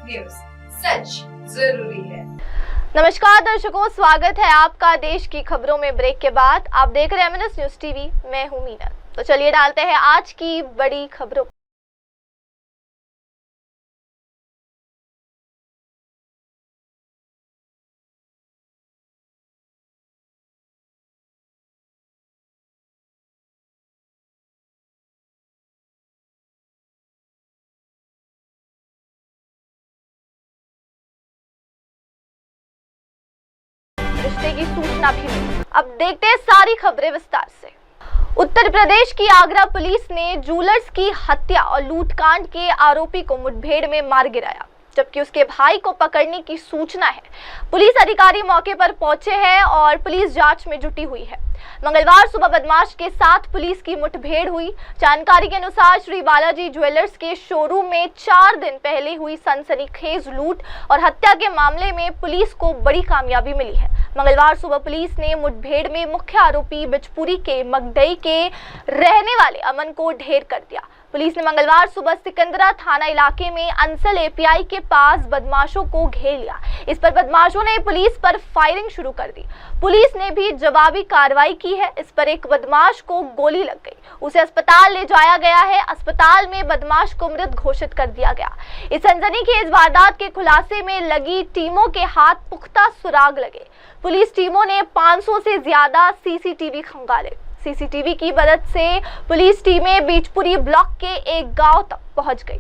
News, सच जरूरी है। नमस्कार दर्शकों, स्वागत है आपका देश की खबरों में। ब्रेक के बाद आप देख रहे हैं MNS न्यूज टीवी। मैं हूं मीना। तो चलिए डालते हैं आज की बड़ी खबरों। रिश्ते की सूचना भी मिली। अब देखते हैं सारी खबरें विस्तार से। उत्तर प्रदेश की आगरा पुलिस ने जूलर्स की हत्या और लूटकांड के आरोपी को मुठभेड़ में मार गिराया, जबकि उसके भाई को पकड़ने की सूचना है। पुलिस अधिकारी मौके पर पहुंचे हैं और पुलिस जांच में जुटी हुई है। मंगलवार सुबह बदमाश के साथ पुलिस की मुठभेड़ हुई। जानकारी के अनुसार श्री बालाजी ज्वेलर्स के शोरूम में 4 दिन पहले हुई सनसनीखेज लूट और हत्या के मामले में पुलिस को बड़ी कामयाबी मिली है। मंगलवार सुबह पुलिस ने मुठभेड़ में मुख्य आरोपी बिचपुरी के मगडई के रहने वाले अमन को ढेर कर दिया। पुलिस ने मंगलवार सुबह सिकंदरा थाना इलाके में अंसल API के पास बदमाशों को घेर लिया। इस पर बदमाशों ने पुलिस पर फायरिंग शुरू कर दी। पुलिस ने भी जवाबी कार्रवाई की है। इस पर एक बदमाश को गोली लग गई, उसे अस्पताल ले जाया गया है। अस्पताल में बदमाश को मृत घोषित कर दिया गया। इस सनसनीखेज वारदात के खुलासे में लगी टीमों के हाथ पुख्ता सुराग लगे। पुलिस टीमों ने 500 से ज्यादा CCTV खंगाले। CCTV की मदद से पुलिस टीमें बीचपुरी ब्लॉक के एक गांव तक पहुंच गई।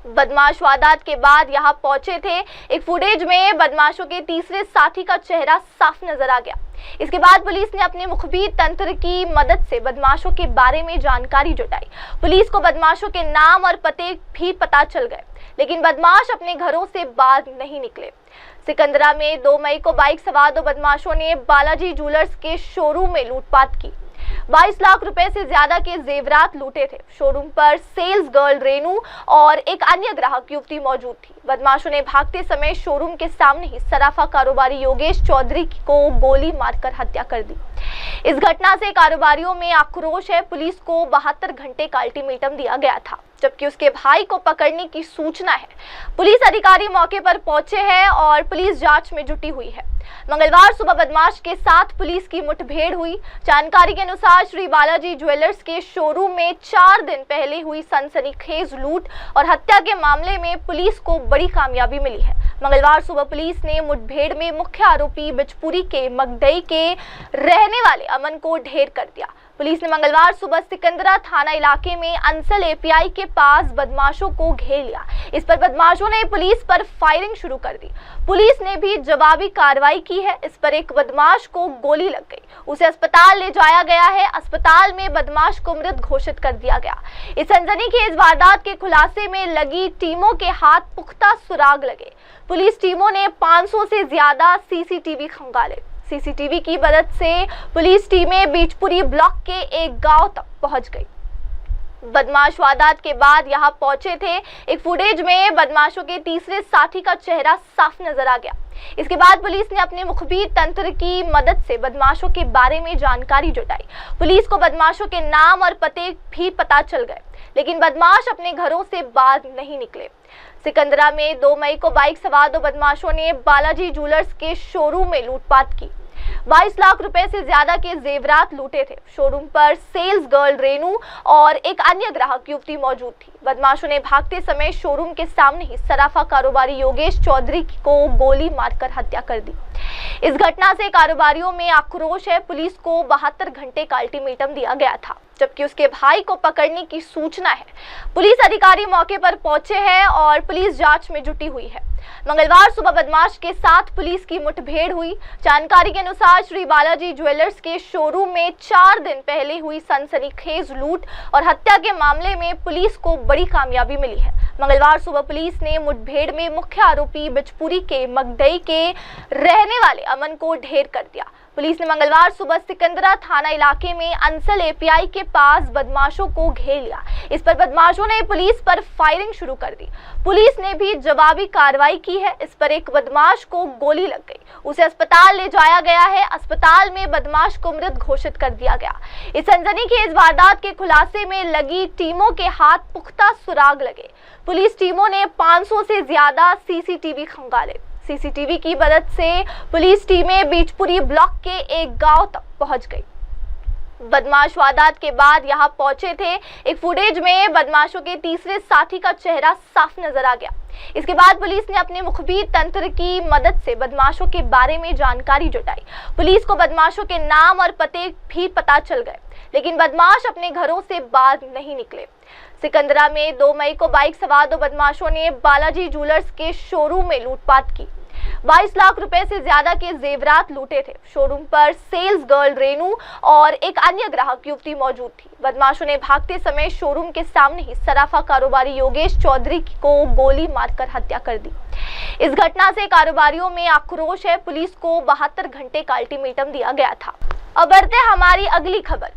बदमाश वारदात के बाद यहां पहुंचे थे। एक फुटेज में बदमाशों के तीसरे साथी का चेहरा साफ नजर आ गया। इसके बाद पुलिस ने अपने मुखबिर तंत्र की मदद से बदमाशों के बारे में जानकारी जुटाई। पुलिस को बदमाशों के नाम और पते भी पता चल गए, लेकिन बदमाश अपने घरों से बाहर नहीं निकले। सिकंदरा में 2 मई को बाइक सवार 2 बदमाशों ने बालाजी ज्वेलर्स के शोरूम में लूटपाट की। 22 लाख रुपए से ज्यादा के जेवरात लूटे थे। शोरूम पर सेल्स गर्ल रेनू और एक अन्य ग्राहक युवती मौजूद थी। बदमाशों ने भागते समय शोरूम के सामने ही सराफा कारोबारी योगेश चौधरी को गोली मारकर हत्या कर दी। इस घटना से कारोबारियों में आक्रोश है। पुलिस को 72 घंटे का अल्टीमेटम दिया गया था, जबकि उसके भाई को पकड़ने की सूचना है। पुलिस अधिकारी मौके पर पहुंचे हैं और पुलिस जांच में जुटी हुई है। मंगलवार सुबह बदमाश के साथ पुलिस की मुठभेड़ हुई। जानकारी के अनुसार श्री बालाजी ज्वेलर्स के शोरूम में 4 दिन पहले हुई सनसनीखेज लूट और हत्या के मामले में पुलिस को बड़ी कामयाबी मिली है। मंगलवार सुबह पुलिस ने मुठभेड़ में मुख्य आरोपी बिचपुरी के मगडई के रहने वाले अमन को ढेर कर दिया। पुलिस ने मंगलवार सुबह सिकंदरा थाना इलाके में अंसल API के पास बदमाशों को घेर लिया। इस पर बदमाशों ने पुलिस पर फायरिंग शुरू कर दी। पुलिस ने भी जवाबी कार्रवाई की है। इस पर एक बदमाश को गोली लग गई, उसे अस्पताल ले जाया गया है। अस्पताल में बदमाश को मृत घोषित कर दिया गया। इस सनसनीखेज वारदात के खुलासे में लगी टीमों के हाथ पुख्ता सुराग लगे। पुलिस टीमों ने 500 से ज्यादा CCTV खंगाले। CCTV की मदद से पुलिस टीमें बीचपुरी ब्लॉक के एक गांव तक पहुंच गई। बदमाश वारदात के बाद यहां पहुंचे थे। एक फुटेज में बदमाशों के तीसरे साथी का चेहरा साफ नजर आ गया। इसके बाद पुलिस ने अपने मुखबिर तंत्र की मदद से बदमाशों के बारे में जानकारी जुटाई। पुलिस को बदमाशों के नाम और पते भी पता चल गए, लेकिन बदमाश अपने घरों से बाहर नहीं निकले। सिकंदरा में 2 मई को बाइक सवार 2 बदमाशों ने बालाजी ज्वेलर्स के शोरूम में लूटपाट की। 22 लाख रुपए से ज्यादा के जेवरात लूटे थे। शोरूम पर सेल्स गर्ल रेनू और एक अन्य ग्राहक युवती मौजूद थी। बदमाशों ने भागते समय शोरूम के सामने ही सराफा कारोबारी योगेश चौधरी को गोली मारकर हत्या कर दी। इस घटना से कारोबारियों में आक्रोश है। पुलिस को 72 घंटे का अल्टीमेटम दिया गया था, जबकि उसके भाई को पकड़ने की सूचना है। पुलिस अधिकारी मौके पर पहुंचे हैं और पुलिस जांच में जुटी हुई है। मंगलवार सुबह बदमाश के साथ पुलिस की मुठभेड़ हुई। जानकारी के अनुसार श्री बालाजी ज्वेलर्स के शोरूम में 4 दिन पहले हुई सनसनीखेज लूट और हत्या के मामले में पुलिस को बड़ी कामयाबी मिली है। मंगलवार सुबह पुलिस ने मुठभेड़ में मुख्य आरोपी बिचपुरी के मगडई के रहने वाले अमन को ढेर कर दिया। पुलिस ने मंगलवार सुबह सिकंदरा थाना इलाके में अंसल एपीआई के पास बदमाशों को घेर लिया। इस पर बदमाशों ने पुलिस पर फायरिंग शुरू कर दी। पुलिस ने भी जवाबी कार्रवाई की है। इस पर एक बदमाश को गोली लग गई, उसे अस्पताल ले जाया गया है। अस्पताल में बदमाश को मृत घोषित कर दिया गया। इस सनसनीखेज वारदात के खुलासे में लगी टीमों के हाथ पुख्ता सुराग लगे। पुलिस टीमों ने 500 से ज्यादा सीसीटीवी खंगाले। सीसीटीवी की मदद से पुलिस टीमें बीचपुरी ब्लॉक के एक गांव तक पहुंच गई। बदमाश वारदात के बाद यहां पहुंचे थे। एक फुटेज में बदमाशों के तीसरे साथी का चेहरा साफ नजर आ गया। इसके बाद पुलिस ने अपने मुखबिर तंत्र की मदद से बदमाशों के बारे में जानकारी जुटाई। पुलिस को बदमाशों के नाम और पते भी पता चल गए, लेकिन बदमाश अपने घरों से बाहर नहीं निकले। सिकंदरा में 2 मई को बाइक सवार 2 बदमाशों ने बालाजी ज्वेलर्स के शोरूम में लूटपाट की। 22 लाख रुपए से ज्यादा के जेवरात लूटे थे। शोरूम पर सेल्स गर्ल रेनू और एक अन्य ग्राहक युवती मौजूद थी। बदमाशों ने भागते समय शोरूम के सामने ही सराफा कारोबारी योगेश चौधरी को गोली मारकर हत्या कर दी। इस घटना से कारोबारियों में आक्रोश है। पुलिस को 72 घंटे का अल्टीमेटम दिया गया था। अब बढ़ते हमारी अगली खबर।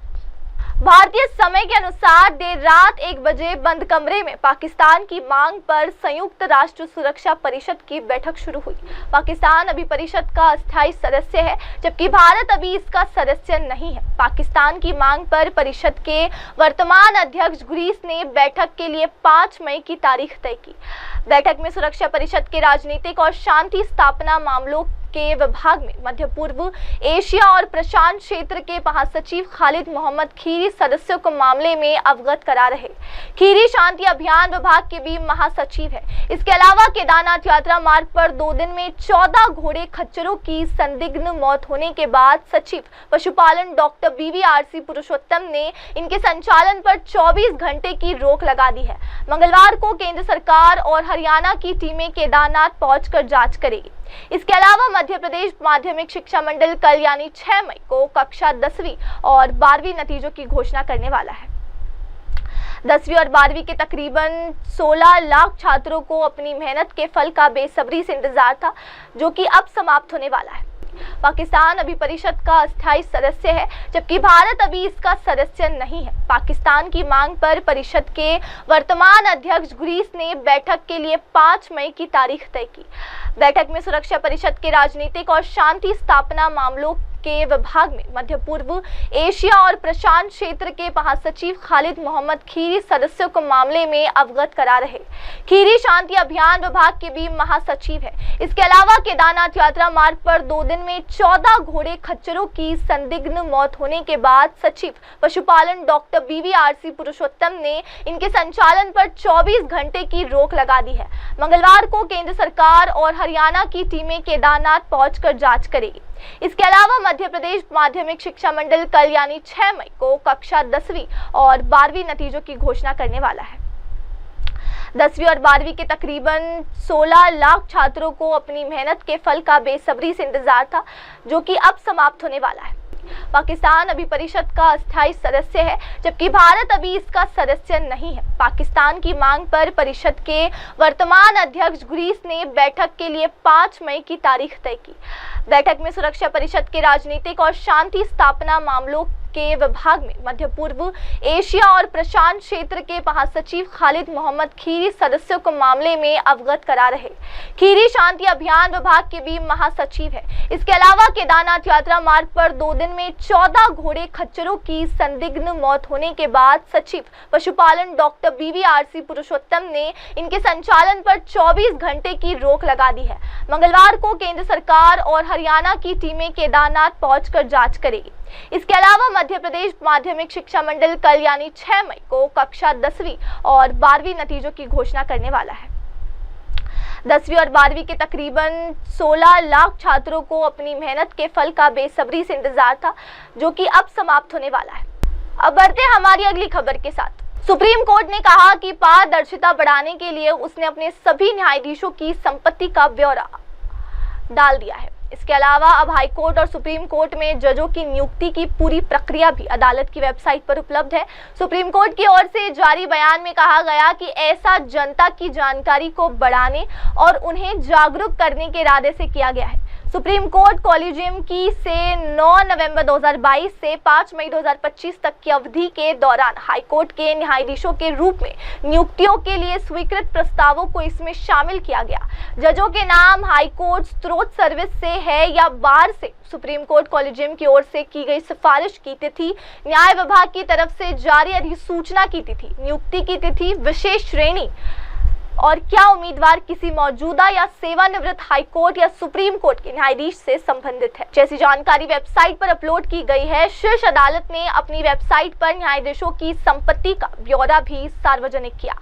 भारतीय समय के अनुसार देर रात 1 बजे बंद कमरे में पाकिस्तान की मांग पर संयुक्त राष्ट्र सुरक्षा परिषद की बैठक शुरू हुई। पाकिस्तान अभी परिषद का अस्थायी सदस्य है, जबकि भारत अभी इसका सदस्य नहीं है। पाकिस्तान की मांग पर परिषद के वर्तमान अध्यक्ष ग्रीस ने बैठक के लिए 5 मई की तारीख तय की। बैठक में सुरक्षा परिषद के राजनीतिक और शांति स्थापना मामलों के विभाग में मध्य पूर्व, एशिया और प्रशांत क्षेत्र के महासचिव खालिद मोहम्मद खीरी सदस्यों को मामले में अवगत करा रहे। खीरी शांति अभियान विभाग के भी महासचिव है। इसके अलावा केदारनाथ यात्रा मार्ग पर 2 दिन में 14 घोड़े खच्चरों की संदिग्ध मौत होने के बाद सचिव पशुपालन डॉक्टर BVRC पुरुषोत्तम ने इनके संचालन पर 24 घंटे की रोक लगा दी है। मंगलवार को केंद्र सरकार और हरियाणा की टीमें केदारनाथ पहुंचकर जांच करेगी। इसके अलावा मध्य प्रदेश माध्यमिक शिक्षा मंडल कल यानी 6 मई को कक्षा 10वीं और 12वीं नतीजों की घोषणा करने वाला है। 10वीं और 12वीं के तकरीबन 16 लाख छात्रों को अपनी मेहनत के फल का बेसब्री से इंतजार था, जो कि अब समाप्त होने वाला है। पाकिस्तान अभी परिषद का अस्थायी सदस्य है, जबकि भारत अभी इसका सदस्य नहीं है। पाकिस्तान की मांग पर परिषद के वर्तमान अध्यक्ष ग्रीस ने बैठक के लिए 5 मई की तारीख तय की। बैठक में सुरक्षा परिषद के राजनीतिक और शांति स्थापना मामलों के विभाग में मध्य पूर्व, एशिया और प्रशांत क्षेत्र के महासचिव खालिद मोहम्मद खीरी सदस्यों को मामले में अवगत करा रहे। खीरी शांति अभियान विभाग के भी महासचिव है। इसके अलावा केदारनाथ यात्रा मार्ग पर 2 दिन में 14 घोड़े खच्चरों की संदिग्ध मौत होने के बाद सचिव पशुपालन डॉक्टर BVRC पुरुषोत्तम ने इनके संचालन पर 24 घंटे की रोक लगा दी है। मंगलवार को केंद्र सरकार और हरियाणा की टीमें केदारनाथ पहुंचकर जांच करेगी। इसके अलावा मध्य प्रदेश माध्यमिक शिक्षा मंडल कल यानी 6 मई को कक्षा 10वीं और 12वीं नतीजों की घोषणा करने वाला है। 10वीं और 12वीं के तकरीबन 16 लाख छात्रों को अपनी मेहनत के फल का बेसब्री से इंतजार था, जो कि अब समाप्त होने वाला है। पाकिस्तान अभी परिषद का अस्थायी सदस्य है, जबकि भारत अभी इसका सदस्य नहीं है। पाकिस्तान की मांग पर परिषद के वर्तमान अध्यक्ष ग्रीस ने बैठक के लिए 5 मई की तारीख तय की। बैठक में सुरक्षा परिषद के राजनीतिक और शांति स्थापना मामलों के विभाग में मध्य पूर्व, एशिया और प्रशांत क्षेत्र के महासचिव खालिद मोहम्मद खीरी सदस्यों को मामले में अवगत करा रहे। खीरी शांति अभियान विभाग के भी महासचिव है। इसके अलावा केदारनाथ यात्रा मार्ग पर 2 दिन में 14 घोड़े खच्चरों की संदिग्ध मौत होने के बाद सचिव पशुपालन डॉक्टर BVRC पुरुषोत्तम ने इनके संचालन पर 24 घंटे की रोक लगा दी है। मंगलवार को केंद्र सरकार और हरियाणा की टीमें केदारनाथ पहुंचकर जांच करेगी। इसके अलावा मध्य प्रदेश माध्यमिक शिक्षा मंडल कल यानी 6 मई को कक्षा 10वीं और 12वीं नतीजों की घोषणा करने वाला है। 10वीं और 12वीं के तकरीबन 16 लाख छात्रों को अपनी मेहनत के फल का बेसब्री से इंतजार था, जो कि अब समाप्त होने वाला है। अब बढ़ते हैं हमारी अगली खबर के साथ। सुप्रीम कोर्ट ने कहा कि पारदर्शिता बढ़ाने के लिए उसने अपने सभी न्यायाधीशों की संपत्ति का ब्यौरा डाल दिया है। इसके अलावा अब हाई कोर्ट और सुप्रीम कोर्ट में जजों की नियुक्ति की पूरी प्रक्रिया भी अदालत की वेबसाइट पर उपलब्ध है। सुप्रीम कोर्ट की ओर से जारी बयान में कहा गया कि ऐसा जनता की जानकारी को बढ़ाने और उन्हें जागरूक करने के इरादे से किया गया है। सुप्रीम कोर्ट कॉलेजियम की से 9 नवंबर 2022 से 5 मई 2025 तक की अवधि के दौरान हाईकोर्ट के न्यायाधीशों के रूप में नियुक्तियों के लिए स्वीकृत प्रस्तावों को इसमें शामिल किया गया। जजों के नाम हाईकोर्ट स्रोत सर्विस से है या बार से सुप्रीम कोर्ट कॉलेजियम की ओर से की गई सिफारिश की तिथि, न्याय विभाग की तरफ से जारी अधिसूचना की तिथि, नियुक्ति की तिथि, विशेष श्रेणी और क्या उम्मीदवार किसी मौजूदा या सेवानिवृत्त हाईकोर्ट या सुप्रीम कोर्ट के न्यायाधीश से संबंधित है जैसी जानकारी वेबसाइट पर अपलोड की गई है। शीर्ष अदालत ने अपनी वेबसाइट पर न्यायाधीशों की संपत्ति का ब्यौरा भी सार्वजनिक किया।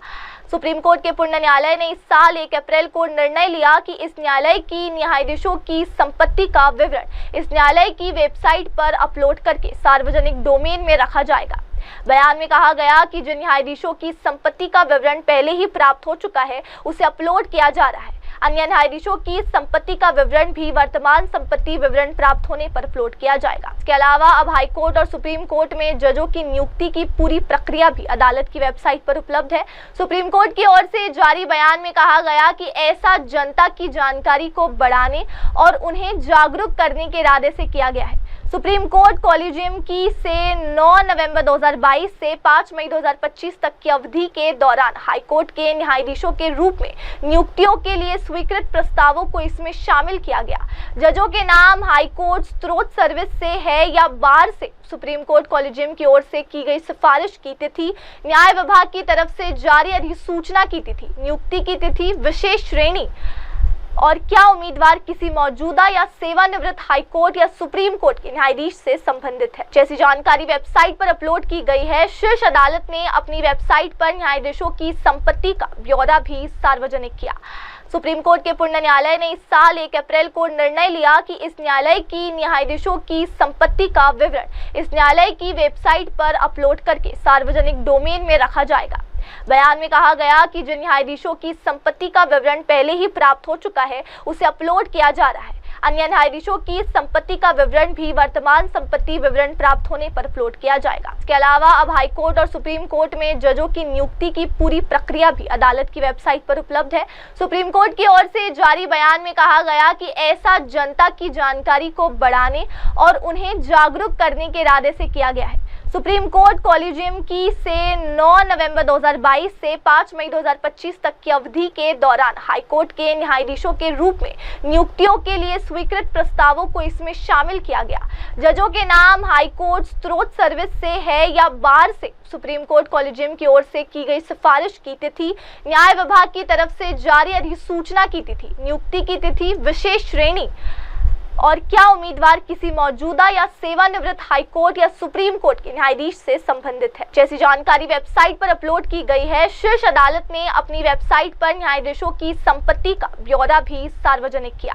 सुप्रीम कोर्ट के पूर्ण न्यायालय ने इस साल 1 अप्रैल को निर्णय लिया कि इस न्यायालय की न्यायाधीशों की संपत्ति का विवरण इस न्यायालय की वेबसाइट पर अपलोड करके सार्वजनिक डोमेन में रखा जाएगा। बयान में कहा गया कि जिन न्यायाधीशों की संपत्ति का विवरण पहले ही प्राप्त हो चुका है उसे अपलोड किया जा रहा है। अन्य न्यायाधीशों की संपत्ति का विवरण भी वर्तमान संपत्ति विवरण प्राप्त होने पर अपलोड किया जाएगा। इसके अलावा अब हाईकोर्ट और सुप्रीम कोर्ट में जजों की नियुक्ति की पूरी प्रक्रिया भी अदालत की वेबसाइट पर उपलब्ध है। सुप्रीम कोर्ट की ओर से जारी बयान में कहा गया कि ऐसा जनता की जानकारी को बढ़ाने और उन्हें जागरूक करने के इरादे से किया गया है। सुप्रीम कोर्ट कॉलेजियम की से 9 नवंबर 2022 से 5 मई 2025 तक की अवधि के दौरान हाईकोर्ट के न्यायाधीशों के रूप में नियुक्तियों के लिए स्वीकृत प्रस्तावों को इसमें शामिल किया गया। जजों के नाम हाईकोर्ट स्रोत सर्विस से है या बार से सुप्रीम कोर्ट कॉलेजियम की ओर से की गई सिफारिश की तिथि, न्याय विभाग की तरफ से जारी अधिसूचना की तिथि, नियुक्ति की तिथि, विशेष श्रेणी और क्या उम्मीदवार किसी मौजूदा या सेवानिवृत्त हाईकोर्ट या सुप्रीम कोर्ट के न्यायाधीश से संबंधित है जैसी जानकारी वेबसाइट पर अपलोड की गई है। शीर्ष अदालत ने अपनी वेबसाइट पर न्यायाधीशों की संपत्ति का ब्यौरा भी सार्वजनिक किया। सुप्रीम कोर्ट के पूर्ण न्यायालय ने इस साल 1 अप्रैल को निर्णय लिया कि इस न्यायालय की न्यायाधीशों की संपत्ति का विवरण इस न्यायालय की वेबसाइट पर अपलोड करके सार्वजनिक डोमेन में रखा जाएगा। बयान में कहा गया कि जिन न्यायाधीशों की संपत्ति का विवरण पहले ही प्राप्त हो चुका है उसे अपलोड किया जा रहा है। अन्य न्यायाधीशों की संपत्ति का विवरण भी वर्तमान संपत्ति विवरण प्राप्त होने पर अपलोड किया जाएगा। इसके अलावा अब हाईकोर्ट और सुप्रीम कोर्ट में जजों की नियुक्ति की पूरी प्रक्रिया भी अदालत की वेबसाइट पर उपलब्ध है। सुप्रीम कोर्ट की ओर से जारी बयान में कहा गया कि ऐसा जनता की जानकारी को बढ़ाने और उन्हें जागरूक करने के इरादे से किया गया है। सुप्रीम कोर्ट कॉलेजियम की से 9 नवंबर 2022 से 5 मई 2025 तक की अवधि के दौरान हाईकोर्ट के न्यायाधीशों के रूप में नियुक्तियों के लिए स्वीकृत प्रस्तावों को इसमें शामिल किया गया। जजों के नाम हाईकोर्ट स्रोत सर्विस से है या बार से सुप्रीम कोर्ट कॉलेजियम की ओर से की गई सिफारिश की तिथि, न्याय विभाग की तरफ से जारी अधिसूचना की तिथि, नियुक्ति की तिथि, विशेष श्रेणी और क्या उम्मीदवार किसी मौजूदा या सेवानिवृत्त हाईकोर्ट या सुप्रीम कोर्ट के न्यायाधीश से संबंधित है जैसी जानकारी वेबसाइट पर अपलोड की गई है। शीर्ष अदालत ने अपनी वेबसाइट पर न्यायाधीशों की संपत्ति का ब्यौरा भी सार्वजनिक किया।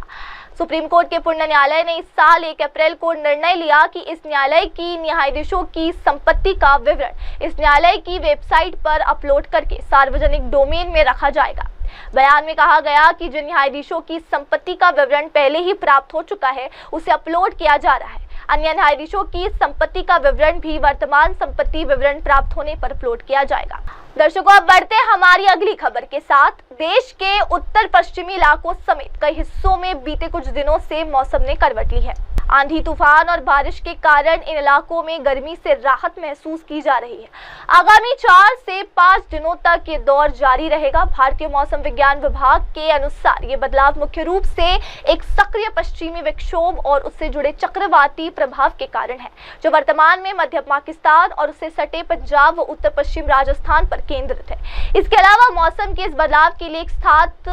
सुप्रीम कोर्ट के पूर्ण न्यायालय ने इस साल 1 अप्रैल को निर्णय लिया कि इस न्यायालय की न्यायाधीशों की संपत्ति का विवरण इस न्यायालय की वेबसाइट पर अपलोड करके सार्वजनिक डोमेन में रखा जाएगा। बयान में कहा गया कि जिन न्यायाधीशों की संपत्ति का विवरण पहले ही प्राप्त हो चुका है उसे अपलोड किया जा रहा है। अन्य न्यायाधीशों की संपत्ति का विवरण भी वर्तमान संपत्ति विवरण प्राप्त होने पर अपलोड किया जाएगा। दर्शकों, अब बढ़ते हैं हमारी अगली खबर के साथ। देश के उत्तर पश्चिमी इलाकों समेत कई हिस्सों में बीते कुछ दिनों से मौसम ने करवट ली है। आंधी तूफान और बारिश के कारण इन इलाकों में गर्मी से राहत महसूस की जा रही है। आगामी 4 से 5 दिनों तक ये दौर जारी रहेगा। भारतीय मौसम विज्ञान विभाग के अनुसार ये बदलाव मुख्य रूप से एक सक्रिय पश्चिमी विक्षोभ और उससे जुड़े चक्रवाती प्रभाव के कारण है, जो वर्तमान में मध्य पाकिस्तान और उससे सटे पंजाब व उत्तर पश्चिम राजस्थान पर केंद्रित है। इसके अलावा मौसम के इस बदलाव के लिए एक साथ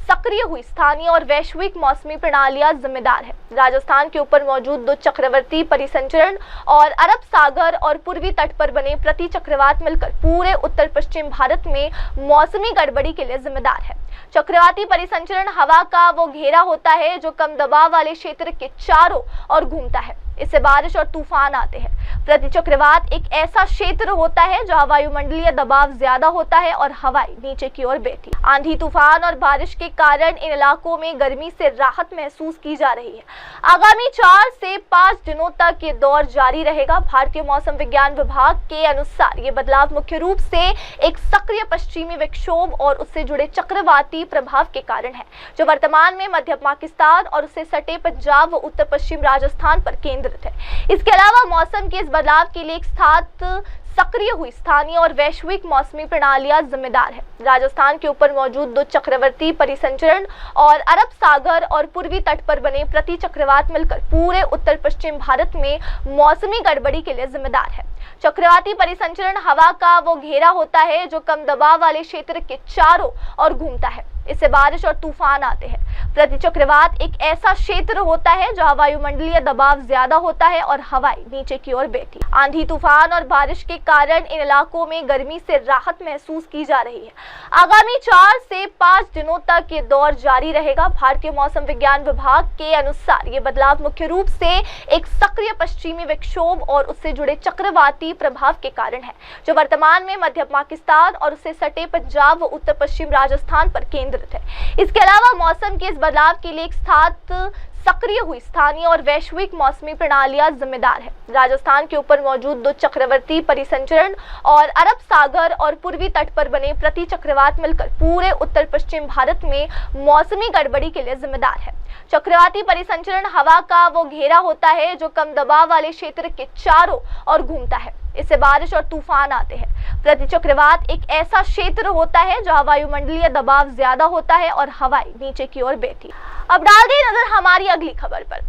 सक्रिय हुई स्थानीय और वैश्विक मौसमी प्रणालियां जिम्मेदार है। राजस्थान के ऊपर मौजूद 2 चक्रवर्ती परिसंचरण और अरब सागर और पूर्वी तट पर बने प्रति चक्रवात मिलकर पूरे उत्तर पश्चिम भारत में मौसमी गड़बड़ी के लिए जिम्मेदार है। चक्रवाती परिसंचरण हवा का वो घेरा होता है जो कम दबाव वाले क्षेत्र के चारों ओर घूमता है। इससे बारिश और तूफान आते हैं। प्रतिचक्रवात एक ऐसा क्षेत्र होता है जहां वायुमंडलीय दबाव ज्यादा होता है और हवाएं नीचे की ओर बहती है। आंधी, तूफान और बारिश के कारण इन इलाकों में गर्मी से राहत महसूस की जा रही है। आगामी 4 से 5 दिनों तक ये दौर जारी रहेगा। भारतीय मौसम विज्ञान विभाग के अनुसार ये बदलाव मुख्य रूप से एक सक्रिय पश्चिमी विक्षोभ और उससे जुड़े चक्रवाती प्रभाव के कारण है, जो वर्तमान में मध्य पाकिस्तान और उससे सटे पंजाब व उत्तर पश्चिम राजस्थान पर केंद्रित है। इसके अलावा मौसम के इस बदलाव के लिए एक साथ सक्रिय हुई स्थानीय और वैश्विक मौसमी प्रणालियां जिम्मेदार है। राजस्थान के ऊपर मौजूद 2 चक्रवर्ती परिसंचरण और अरब सागर और पूर्वी तट पर बने प्रति चक्रवात मिलकर पूरे उत्तर पश्चिम भारत में मौसमी गड़बड़ी के लिए जिम्मेदार है। चक्रवाती परिसंचरण हवा का वो घेरा होता है जो कम दबाव वाले क्षेत्र के चारों ओर घूमता है। इससे बारिश और तूफान आते हैं। प्रतिचक्रवात एक ऐसा क्षेत्र होता है जहां वायुमंडलीय दबाव ज्यादा होता है और हवाएं नीचे की ओर बहती है। आंधी, तूफान और बारिश के कारण इन इलाकों में गर्मी से राहत महसूस की जा रही है। आगामी 4 से 5 दिनों तक ये दौर जारी रहेगा। भारतीय मौसम विज्ञान विभाग के अनुसार ये बदलाव मुख्य रूप से एक सक्रिय पश्चिमी विक्षोभ और उससे जुड़े चक्रवाती प्रभाव के कारण है, जो वर्तमान में मध्य पाकिस्तान और उससे सटे पंजाब व उत्तर पश्चिम राजस्थान पर केंद्रित है। इसके अलावा मौसम के इस बदलाव के लिए एक साथ सक्रिय हुई स्थानीय और वैश्विक मौसमी प्रणालियां जिम्मेदार है। राजस्थान के ऊपर मौजूद 2 चक्रवर्ती परिसंचरण और अरब सागर और पूर्वी तट पर बने प्रति चक्रवात मिलकर पूरे उत्तर पश्चिम भारत में मौसमी गड़बड़ी के लिए जिम्मेदार है। चक्रवाती परिसंचरण हवा का वो घेरा होता है जो कम दबाव वाले क्षेत्र के चारों ओर घूमता है। इससे बारिश और तूफान आते हैं। प्रतिचक्रवात एक ऐसा क्षेत्र होता है जहां वायुमंडलीय दबाव ज्यादा होता है और हवाएं नीचे की ओर बहती है। अब डाल दें नजर हमारी अगली खबर पर।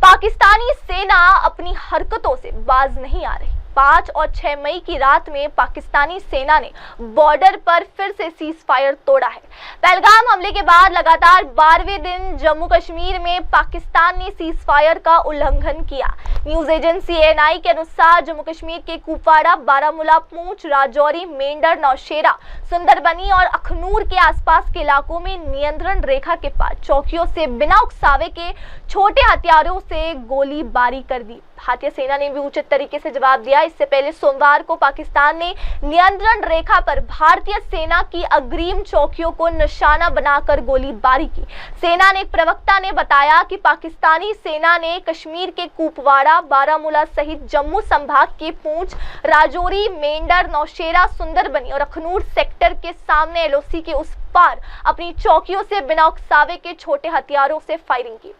पाकिस्तानी सेना अपनी हरकतों से बाज नहीं आ रही। 5 और 6 मई की रात में पाकिस्तानी सेना ने बॉर्डर पर फिर से सीज फायर तोड़ा है। पहलगाम हमले के बाद लगातार 12वें दिन जम्मू कश्मीर में पाकिस्तान ने सीज फायर का उल्लंघन किया। न्यूज एजेंसी एएनआई के अनुसार जम्मू कश्मीर के कुपवाड़ा, बारामूला, पूंछ, राजौरी, मेंढर, नौशेरा, सुंदरबनी और अखनूर के आसपास के इलाकों में नियंत्रण रेखा के पास चौकियों से बिना उकसावे के छोटे हथियारों से गोलीबारी कर दी। भारतीय सेना ने भी उचित तरीके से जवाब दिया। इससे पहले सोमवार को पाकिस्तान ने नियंत्रण रेखा पर भारतीय सेना की अग्रिम चौकियों को निशाना बनाकर गोलीबारी की। सेना ने एक प्रवक्ता ने बताया कि पाकिस्तानी सेना ने कश्मीर के कुपवाड़ा, बारामूला सहित जम्मू संभाग के पूंछ, राजौरी, मेंढर, नौशेरा, सुंदरबनी और अखनूर सेक्टर के सामने एलओसी के उस पार अपनी चौकियों से बिना उकसावे के छोटे हथियारों से फायरिंग की।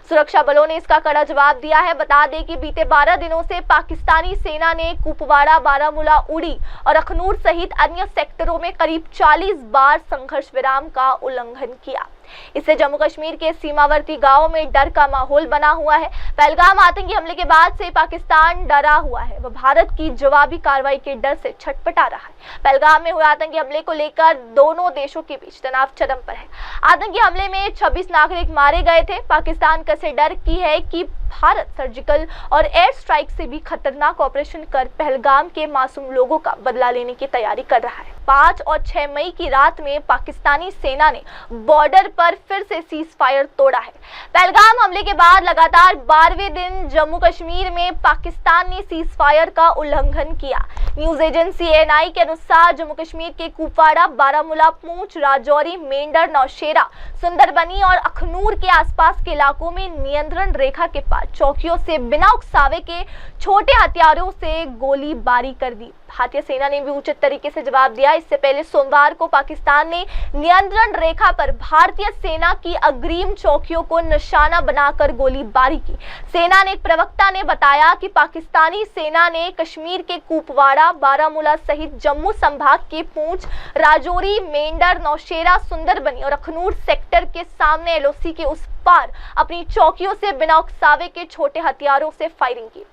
सुरक्षा बलों ने इसका कड़ा जवाब दिया है। बता दें कि बीते 12 दिनों से पाकिस्तानी सेना ने कुपवाड़ा, बारामूला, उड़ी और अखनूर सहित अन्य सेक्टरों में करीब 40 बार संघर्ष विराम का उल्लंघन किया। इससे जम्मू कश्मीर के सीमावर्ती गांवों में डर का माहौल बना हुआ है। पहलगाम आतंकी हमले के बाद से पाकिस्तान डरा हुआ है। वह भारत की जवाबी कार्रवाई के डर से छटपटा रहा है। पहलगाम में हुए आतंकी हमले को लेकर दोनों देशों के बीच तनाव चरम पर है। आतंकी हमले में 26 नागरिक मारे गए थे। पाकिस्तान का से डर की है कि भारत सर्जिकल और एयर स्ट्राइक से भी खतरनाक ऑपरेशन कर पहलगाम के मासूम लोगों का बदला लेने की तैयारी कर रहा है। 5 और 6 मई की रात में पाकिस्तानी सेना ने बॉर्डर पर फिर से सीज फायर तोड़ा है। पहलगाम हमले के बाद लगातार 12वें दिन जम्मू कश्मीर में पाकिस्तान ने सीज फायर का उल्लंघन किया। न्यूज एजेंसी एएनआई के अनुसार जम्मू कश्मीर के कुपवाड़ा, बारामूला, पूंछ, राजौरी, मेंढर, नौशेरा, सुंदरबनी और अखनूर के आसपास के इलाकों में नियंत्रण रेखा के पास चौकियों से बिना उकसावे के छोटे हथियारों से गोलीबारी कर दी। भारतीय सेना ने भी उचित तरीके से जवाब दिया। इससे पहले सोमवार को पाकिस्तान ने नियंत्रण रेखा पर भारतीय सेना की अग्रिम चौकियों को निशाना बनाकर गोलीबारी की। सेना ने एक प्रवक्ता ने बताया कि पाकिस्तानी सेना ने कश्मीर के कुपवाड़ा, बारामूला सहित जम्मू संभाग के पूंछ, राजौरी, मेंढर, नौशेरा, सुंदरबनी और अखनूर सेक्टर के सामने एलओसी के उस पार अपनी चौकियों से बिना उकसावे के छोटे हथियारों से फायरिंग की।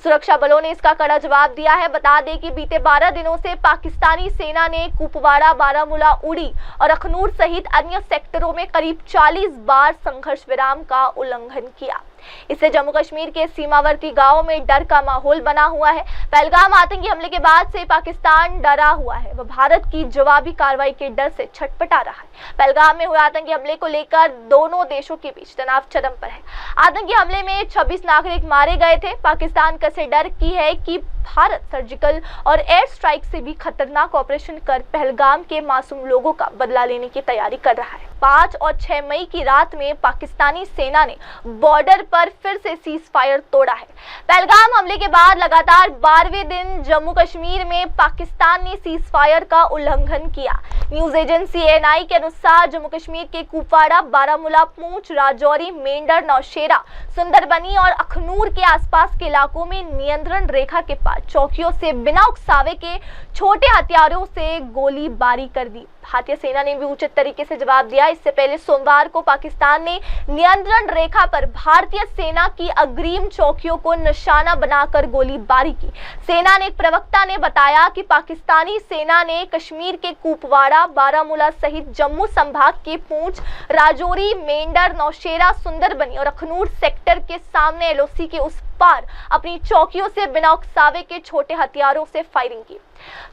सुरक्षा बलों ने इसका कड़ा जवाब दिया है। बता दें कि बीते 12 दिनों से पाकिस्तानी सेना ने कुपवाड़ा, बारामूला, उड़ी और अखनूर सहित अन्य सेक्टरों में करीब 40 बार संघर्ष विराम का उल्लंघन किया। इससे जम्मू कश्मीर के सीमावर्ती गांवों में डर का माहौल बना हुआ है। पहलगाम आतंकी हमले के बाद से पाकिस्तान डरा हुआ है, वह भारत की जवाबी कार्रवाई के डर से छटपटा रहा है। पहलगाम में हुए आतंकी हमले को लेकर दोनों देशों के बीच तनाव चरम पर है। आतंकी हमले में 26 नागरिक मारे गए थे। पाकिस्तान कसे डर की है कि भारत सर्जिकल और एयर स्ट्राइक से भी खतरनाक ऑपरेशन कर पहलगाम के मासूम लोगों का बदला लेने की तैयारी कर रहा है। 5 और 6 मई की रात में पाकिस्तानी सेना ने बॉर्डर पर फिर से सीज फायर तोड़ा है। पहलगाम हमले के बाद लगातार 12वें दिन जम्मू कश्मीर में पाकिस्तान ने सीज फायर का उल्लंघन किया। न्यूज एजेंसी एएनआई के अनुसार जम्मू कश्मीर के कुपवाड़ा, बारामूला, पूंछ, राजौरी, मेंढर, नौशेरा, सुंदरबनी और अखनूर के आसपास के इलाकों में नियंत्रण रेखा के पास चौकियों से बिना उकसावे के छोटे हथियारों से गोलीबारी कर दी। भारतीय सेना ने भी उचित तरीके से जवाब दिया। इससे पहले सोमवार को पाकिस्तान ने नियंत्रण रेखा पर भारतीय सेना की अग्रिम चौकियों को निशाना बनाकर गोलीबारी की। सेना ने एक प्रवक्ता ने बताया कि पाकिस्तानी सेना ने कश्मीर के कुपवाड़ा, बारामूला सहित जम्मू संभाग के पूंछ, राजौरी, मेंढर, नौशेरा, सुंदरबनी और अखनूर सेक्टर के सामने एलओसी के उस पार अपनी चौकियों से बिना उकसावे के छोटे हथियारों से फायरिंग की।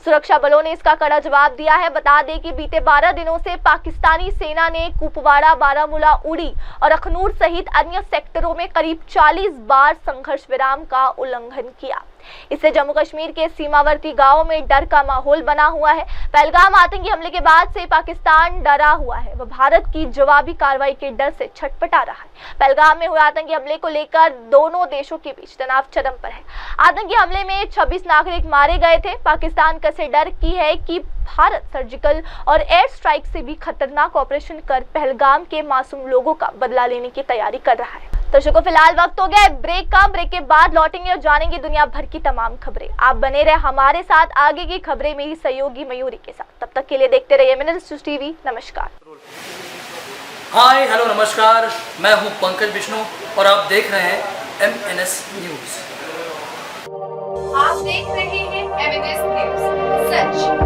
सुरक्षा बलों ने इसका कड़ा जवाब दिया है। बता दें कि बीते 12 दिनों से पाकिस्तानी सेना ने कुपवाड़ा, बारामूला, उड़ी और अखनूर सहित अन्य सेक्टरों में करीब 40 बार संघर्ष विराम का उल्लंघन किया। इससे जम्मू कश्मीर के सीमावर्ती गांवों में डर का माहौल बना हुआ है। पहलगाम आतंकी हमले के बाद से पाकिस्तान डरा हुआ है, वह भारत की जवाबी कार्रवाई के डर से छटपटा रहा है। पहलगाम में हुए आतंकी हमले को लेकर दोनों देशों के बीच तनाव चरम पर है। आतंकी हमले में 26 नागरिक मारे गए थे। पाकिस्तान कसे डर की है कि भारत सर्जिकल और एयर स्ट्राइक से भी खतरनाक ऑपरेशन कर पहलगाम के मासूम लोगों का बदला लेने की तैयारी कर रहा है। दर्शकों, फिलहाल वक्त हो गया है ब्रेक का। ब्रेक के बाद लौटेंगे और जानेंगे दुनिया भर की तमाम खबरें। आप बने रहे हमारे साथ, आगे की खबरें मेरी सहयोगी मयूरी के साथ। तब तक के लिए देखते रहिए मिनट टीवी। नमस्कार। हाय हेलो नमस्कार, मैं हूं पंकज विष्णु और आप देख रहे हैं MNS न्यूज। आप देख रहे हैं MNS न्यूज, सच